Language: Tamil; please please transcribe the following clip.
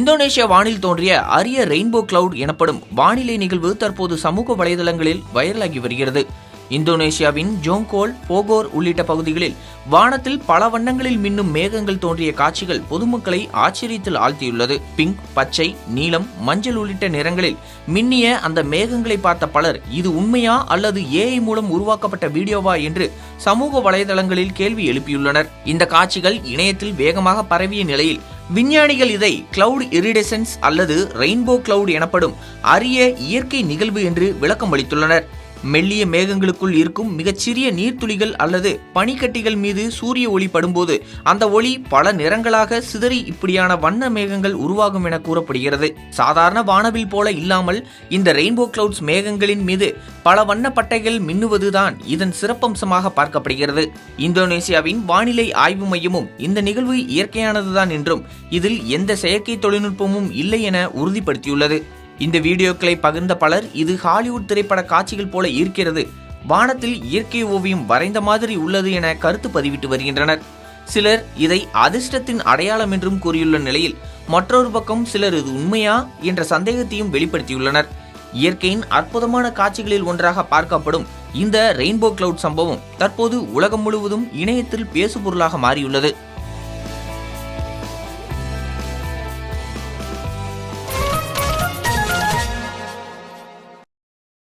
இந்தோனேஷியா வானில் தோன்றிய அரிய ரெயின்போ கிளவுட் எனப்படும் வானிலை நிகழ்வு தற்போது சமூக வலைதளங்களில் வைரலாகி வருகிறது. இந்தோனேஷியாவின் ஜோங்கோல், போகோர் உள்ளிட்ட பகுதிகளில் வானத்தில் பல வண்ணங்களில் மின்னும் மேகங்கள் தோன்றிய காட்சிகள் பொதுமக்களை ஆச்சரியத்தில் ஆழ்த்தியுள்ளது. பிங்க், பச்சை, நீலம், மஞ்சள் உள்ளிட்ட நிறங்களில் மின்னிய அந்த மேகங்களை பார்த்த பலர் இது உண்மையா அல்லது AI மூலம் உருவாக்கப்பட்ட வீடியோவா என்று சமூக வலைதளங்களில் கேள்வி எழுப்பியுள்ளனர். இந்த காட்சிகள் இணையத்தில் வேகமாக பரவிய நிலையில் விஞ்ஞானிகள் இதை கிளவுட் இரிடெசன்ஸ் அல்லது ரெயின்போ கிளவுட் எனப்படும் அரிய இயற்கை நிகழ்வு என்று விளக்கம் அளித்துள்ளனர். மெல்லிய மேகங்களுக்குள் இருக்கும் மிகச்சிறிய நீர்த்துளிகள் அல்லது பனிக்கட்டிகள் மீது சூரிய ஒளி படும்போது அந்த ஒளி பல நிறங்களாக சிதறி இப்படியான வண்ண மேகங்கள் உருவாகும் என கூறப்படுகிறது. சாதாரண வானவில் போல இல்லாமல் இந்த ரெயின்போ கிளவுட்ஸ் மேகங்களின் மீது பல வண்ண பட்டைகள் மின்னுவதுதான் இதன் சிறப்பம்சமாக பார்க்கப்படுகிறது. இந்தோனேசியாவின் வானிலை ஆய்வு மையமும் இந்த நிகழ்வு இயற்கையானதுதான் என்றும் இதில் எந்த செயற்கை தொழில்நுட்பமும் இல்லை என உறுதிப்படுத்தியுள்ளது. இந்த வீடியோக்களை பகிர்ந்த பலர் இது ஹாலிவுட் திரைப்பட காட்சிகள் போல இருக்கிறது, வானத்தில் இயற்கை ஓவியம் வரைந்த மாதிரி உள்ளது என கருத்து பதிவிட்டு வருகின்றனர். சிலர் இதை அதிர்ஷ்டத்தின் அடையாளம் என்றும் கூறியுள்ள நிலையில் மற்றொரு பக்கம் சிலர் இது உண்மையா என்ற சந்தேகத்தையும் வெளிப்படுத்தியுள்ளனர். இயற்கையின் அற்புதமான காட்சிகளில் ஒன்றாக பார்க்கப்படும் இந்த ரெயின்போ கிளவுட் சம்பவம் தற்போது உலகம் முழுவதும் இணையத்தில் பேசுபொருளாக மாறியுள்ளது.